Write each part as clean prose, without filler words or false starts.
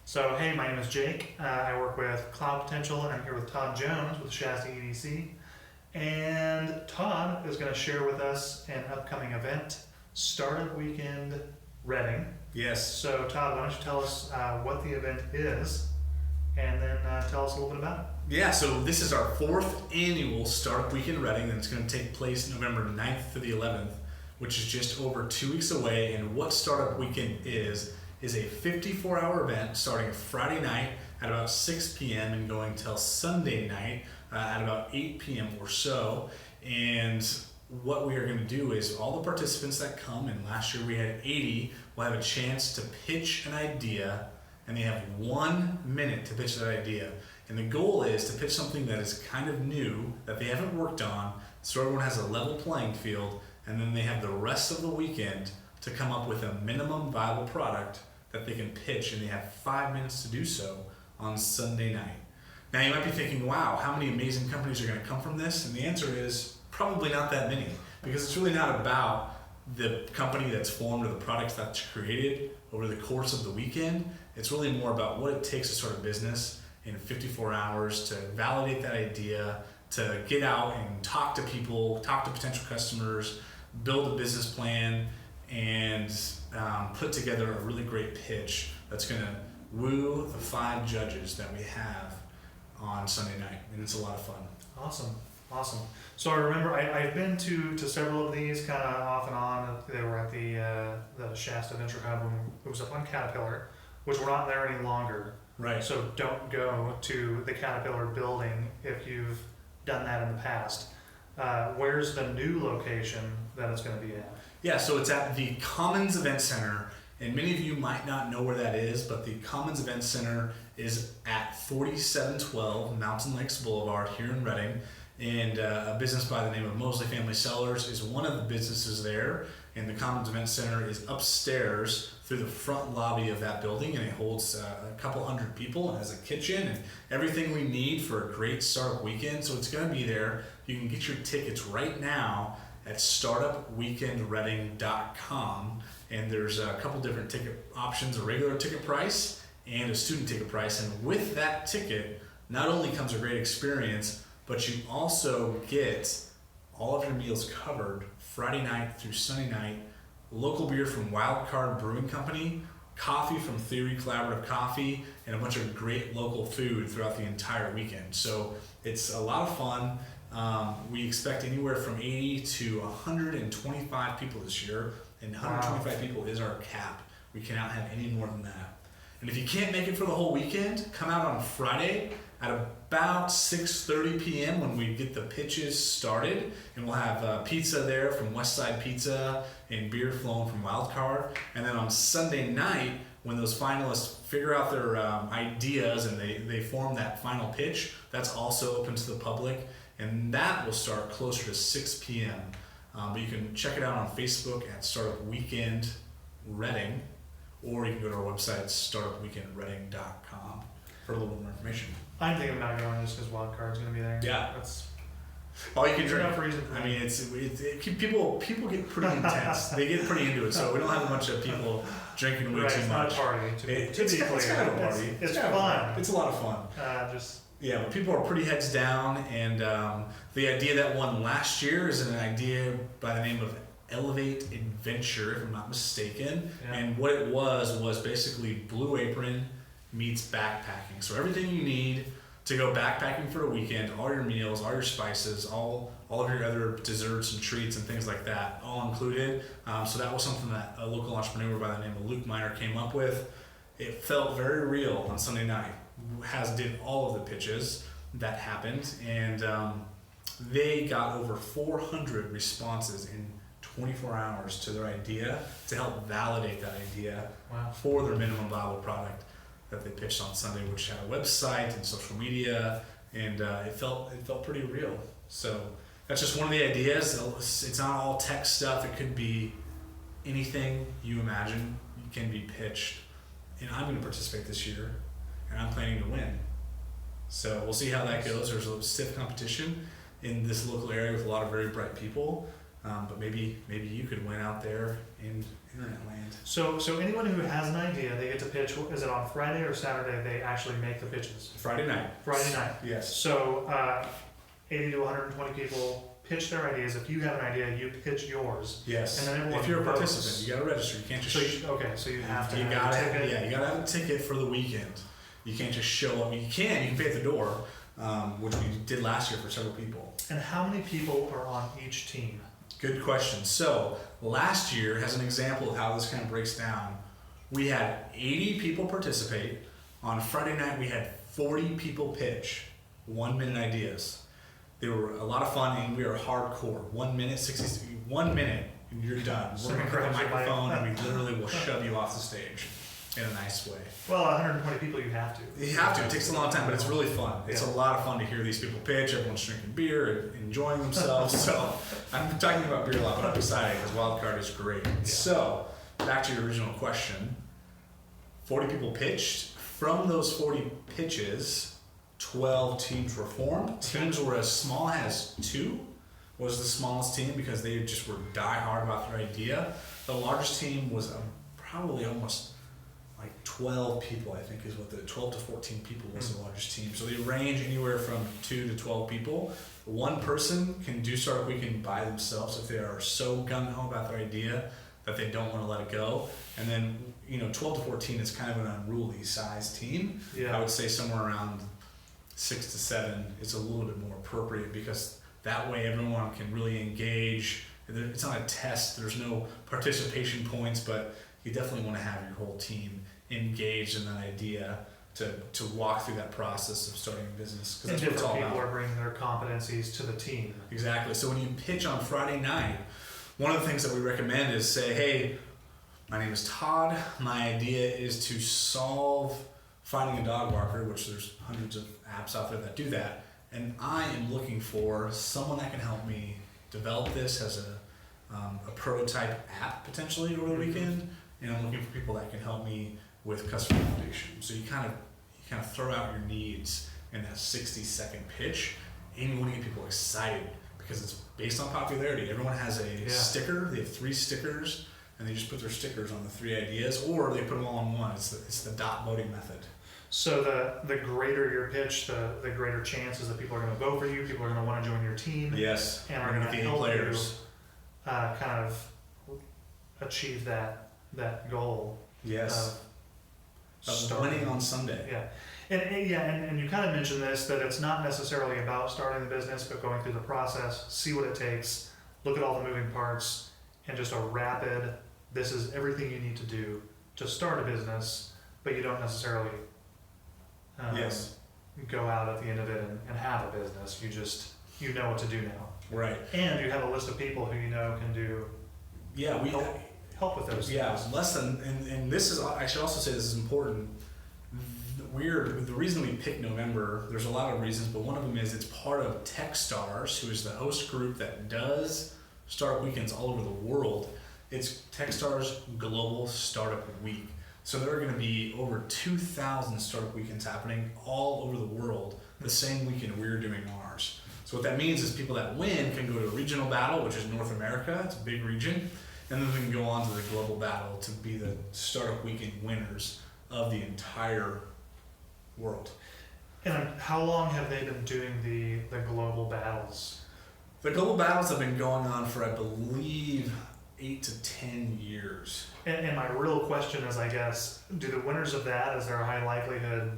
So, hey, my name is Jake. I work with Cloud Potential, and I'm here with Todd Jones with Shasta EDC. And Todd is going to share with us an upcoming event, Startup Weekend Reading. Yes. So, Todd, why don't you tell us what the event is, and then tell us a little bit about it. Yeah, so this is our 4th annual Startup Weekend Reading, and it's going to take place November 9th to the 11th, which is just over 2 weeks away. And what Startup Weekend is a 54-hour event starting Friday night at about 6 p.m. and going till Sunday night at about 8 p.m. or so. And what we are going to do is all the participants that come, and last year we had 80, will have a chance to pitch an idea, and they have 1 minute to pitch that idea. And the goal is to pitch something that is kind of new, that they haven't worked on, so everyone has a level playing field, and then they have the rest of the weekend to come up with a minimum viable product that they can pitch, and they have 5 minutes to do so on Sunday night. Now you might be thinking, wow, how many amazing companies are going to come from this? And the answer is probably not that many, because it's really not about the company that's formed or the products that's created over the course of the weekend. It's really more about what it takes to start a business in 54 hours, to validate that idea, to get out and talk to people, talk to potential customers, build a business plan, and put together a really great pitch that's going to woo the 5 judges that we have on Sunday night, and it's a lot of fun. Awesome. So I remember I've been to several of these kind of off and on. They were at the Shasta Venture Hub when it was up on Caterpillar, which we're not there any longer. Right. So don't go to the Caterpillar building if you've done that in the past. Where's the new location that it's going to be at? Yeah, so it's at the Commons Event Center, and many of you might not know where that is, but the Commons Event Center is at 4712 Mountain Lakes Boulevard here in Reading, and a business by the name of Mosley Family Cellars is one of the businesses there, and the Commons Event Center is upstairs through the front lobby of that building, and it holds a couple hundred people and has a kitchen and everything we need for a great startup weekend. So it's going to be there. You can get your tickets right now at startupweekendreading.com, and there's a couple different ticket options, a regular ticket price and a student ticket price. And with that ticket, not only comes a great experience, but you also get all of your meals covered Friday night through Sunday night, local beer from Wildcard Brewing Company, coffee from Theory Collaborative Coffee, and a bunch of great local food throughout the entire weekend. So it's a lot of fun. We expect anywhere from 80 to 125 people this year, and 125 people is our cap. We cannot have any more than that. And if you can't make it for the whole weekend, come out on Friday at about 6:30 p.m. when we get the pitches started, and we'll have pizza there from Westside Pizza and beer flowing from Wildcard. And then on Sunday night, when those finalists figure out their ideas and they form that final pitch, that's also open to the public, and that will start closer to 6 p.m. But you can check it out on Facebook at Startup Weekend Reading, or you can go to our website, startupweekendreading.com, for a little bit more information. I'm thinking about going just because Wildcard's going to be there. Yeah. That's all you can drink. enough reason. I mean, people get pretty intense. They get pretty into it. So we don't have a bunch of people drinking way too It's much. not a party. It's kind of a party. It's fun. It's a lot of fun. Yeah, but people are pretty heads down, and the idea that won last year is an idea by the name of Elevate Adventure, if I'm not mistaken. Yeah. And what it was basically Blue Apron meets backpacking. So everything you need to go backpacking for a weekend, all your meals, all your spices, all of your other desserts and treats and things like that, all included. So that was something that a local entrepreneur by the name of Luke Miner came up with. It felt very real on Sunday night. Did all of the pitches that happened, and they got over 400 responses in 24 hours to their idea to help validate that idea for their minimum viable product that they pitched on Sunday, which had a website and social media, and it felt pretty real. So that's just one of the ideas. It's not all tech stuff. It could be anything you imagine can be pitched, and I'm going to participate this year, and I'm planning to win. So we'll see how that goes. There's a stiff competition in this local area with a lot of very bright people. But maybe you could win out there in internet land. So anyone who has an idea, they get to pitch. Is it on Friday or Saturday? They actually make the pitches. Friday night. Friday night. Yes. So 80 to 120 people pitch their ideas. If you have an idea, you pitch yours. Yes. And then everyone if you're a votes. participant, you got to register. You can't just. So you have to. You have gotta, a ticket. yeah, you gotta have a ticket for the weekend. You can't just show up. You can pay at the door, which we did last year for several people. And how many people are on each team? Good question. So last year, as an example of how this kind of breaks down, we had 80 people participate. On Friday night, we had 40 people pitch 1 minute ideas. They were a lot of fun, and we are hardcore. 1 minute, 1 minute, and you're done. We're gonna grab a microphone, and we literally will shove you off the stage in a nice way. Well, 120 people, you have to. You have to. It takes a long time, but it's really fun. It's a lot of fun to hear these people pitch. Everyone's drinking beer and enjoying themselves. So I'm talking about beer a lot, but I'm excited because Wild Card is great. Yeah. So back to your original question. 40 people pitched. From those 40 pitches, 12 teams were formed. Teams were as small as 2 was the smallest team because they just were die hard about their idea. The largest team was probably almost like 12 people, I think is what 12 to 14 people was the largest team. So they range anywhere from 2 to 12 people. One person can do Startup Weekend by themselves if they are so gung-ho about their idea that they don't want to let it go. And then, 12 to 14 is kind of an unruly size team. Yeah. I would say somewhere around 6 to 7 is a little bit more appropriate because that way everyone can really engage. It's not a test. There's no participation points, but you definitely want to have your whole team engaged in that idea to walk through that process of starting a business. And Because that's what it's all different people about. are bringing their competencies to the team. Exactly. So when you pitch on Friday night, one of the things that we recommend is say, hey, my name is Todd. My idea is to solve finding a dog walker, which there's hundreds of apps out there that do that. And I am looking for someone that can help me develop this as a prototype app potentially over the weekend. And I'm looking for people that can help me with customer validation. So you kind of throw out your needs in that 60-second pitch, and you want to get people excited because it's based on popularity. Everyone has a sticker. They have 3 stickers, and they just put their stickers on the 3 ideas, or they put them all in one. It's the dot voting method. So the greater your pitch, the greater chances that people are going to vote for you. People are going to want to join your team. Yes, and are going to help players. You kind of achieve that goal. Yes. Of winning on Sunday. Yeah. And you kind of mentioned this, that it's not necessarily about starting the business, but going through the process, see what it takes, look at all the moving parts, and just a rapid, this is everything you need to do to start a business, but you don't necessarily go out at the end of it and have a business. You know what to do now. Right. And you have a list of people who can do help with those things. Less than, and this is, I should also say this is important. The reason we picked November, there's a lot of reasons, but one of them is it's part of Techstars, who is the host group that does startup weekends all over the world. It's Techstars Global Startup Week. So there are going to be over 2,000 startup weekends happening all over the world the same weekend we're doing ours. So what that means is people that win can go to a regional battle, which is North America. It's a big region. And then they can go on to the global battle to be the startup weekend winners of the entire world. And how long have they been doing the global battles? The global battles have been going on for, I believe, 8 to 10 years. And my real question is, I guess, do the winners of that, is there a high likelihood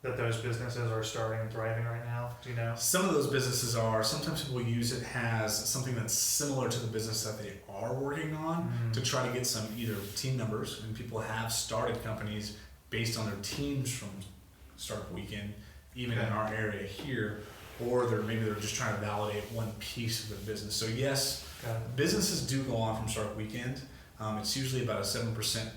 that those businesses are starting and thriving right now? Do you know? Some of those businesses are. Sometimes people use it as something that's similar to the business that they are working on to try to get some either team numbers, and people have started companies based on their teams from Startup Weekend, even in our area here, or maybe they're just trying to validate one piece of the business. So yes, businesses do go on from Startup Weekend. It's usually about a 7%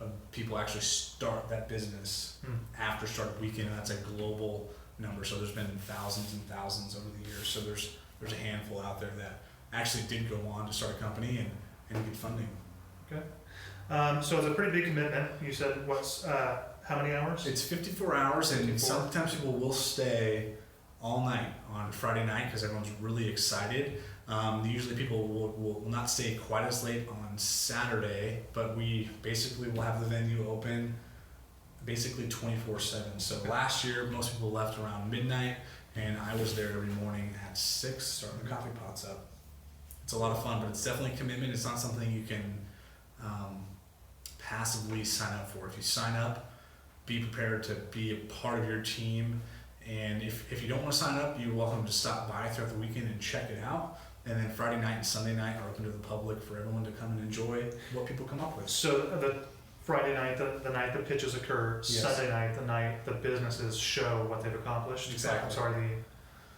of people actually start that business after Startup Weekend, and that's a global number. So there's been thousands and thousands over the years. So there's a handful out there that actually did go on to start a company and get funding. Okay. So it's a pretty big commitment. You said how many hours? It's 54 hours, and sometimes people will stay all night on Friday night because everyone's really excited. Usually people will not stay quite as late on Saturday, but we basically will have the venue open basically 24/7. So last year, most people left around midnight, and I was there every morning at 6, starting the coffee pots up. It's a lot of fun, but it's definitely a commitment. It's not something you can passively sign up for. If you sign up, be prepared to be a part of your team. And if you don't want to sign up, you're welcome to stop by throughout the weekend and check it out. And then Friday night and Sunday night are open to the public for everyone to come and enjoy what people come up with. So the Friday night, the night the pitches occur, Yes. Sunday night, the night the businesses show what they've accomplished. Exactly. I'm sorry,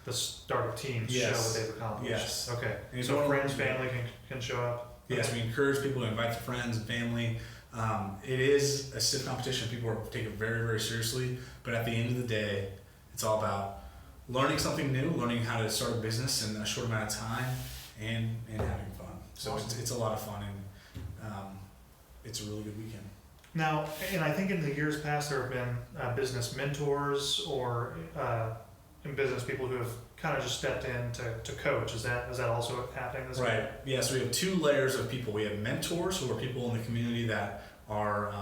the startup teams show Yes. what they've accomplished. Yes. Okay. And So if friends, you want- family can show up. Yes, we encourage people to invite their friends and family. It is a stiff competition. People take it very, very seriously. But at the end of the day, it's all about learning something new, learning how to start a business in a short amount of time, and having fun. So Awesome. it's a lot of fun, and it's a really good weekend. Now, and I think in the years past there have been business mentors or business people who have kind of just stepped in to coach. Is that also happening this Right. Yeah. So we have two layers of people. We have mentors, who are people in the community that are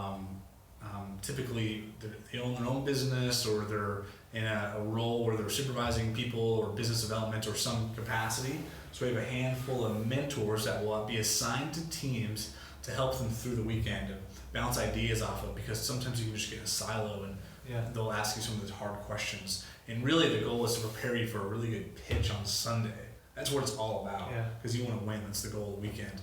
typically they own their own business, or they're in a role where they're supervising people or business development or some capacity. So we have a handful of mentors that will be assigned to teams to help them through the weekend and bounce ideas off of, because sometimes you can just get in a silo and Yeah. they'll ask you some of those hard questions. And really the goal is to prepare you for a really good pitch on Sunday. That's what it's all about, Yeah. because you want to win. That's the goal of the weekend.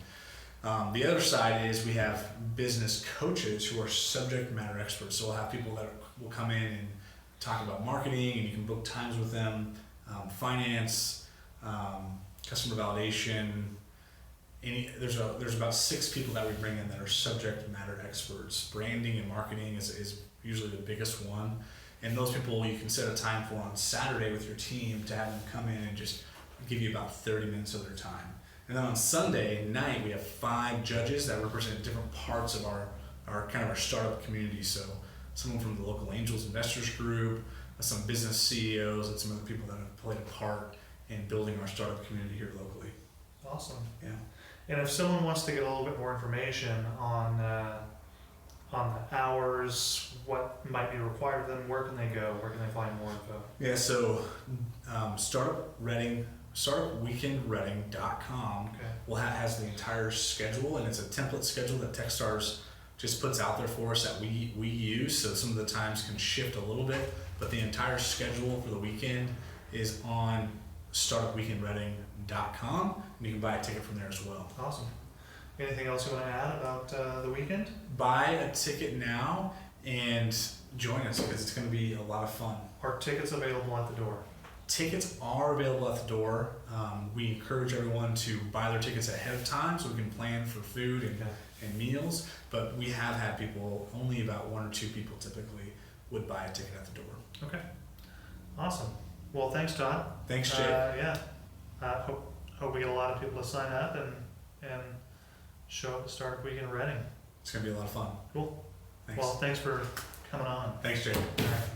The other side is we have business coaches who are subject matter experts. So we'll have people that will come in and talk about marketing, and you can book times with them, finance, customer validation. There's about 6 people that we bring in that are subject matter experts. Branding and marketing is usually the biggest one. And those people you can set a time for on Saturday with your team to have them come in and just give you about 30 minutes of their time. And then on Sunday night, we have 5 judges that represent different parts of our kind of our startup community. So someone from the local angels investors group, some business CEOs, and some other people that have played a part in building our startup community here locally. Awesome. Yeah. And if someone wants to get a little bit more information on the hours, what might be required of them, where can they go? Where can they find more info? Yeah, so startupweekendreading.com Okay. has the entire schedule, and it's a template schedule that Techstars just puts out there for us that we use. So some of the times can shift a little bit, but the entire schedule for the weekend is on startupweekendreading.com, and you can buy a ticket from there as well. Awesome. Anything else you want to add about the weekend? Buy a ticket now and join us, because it's going to be a lot of fun. Are tickets available at the door? Tickets are available at the door. We encourage everyone to buy their tickets ahead of time so we can plan for food and meals, but we have had people, only about 1 or 2 people typically would buy a ticket at the door. Okay. Awesome. Well, thanks, Todd. Thanks, Jake. Yeah. Hope we get a lot of people to sign up and show up at Startup Weekend in Reading. It's going to be a lot of fun. Cool. Thanks. Well, thanks for coming on. Thanks, Jake. All right.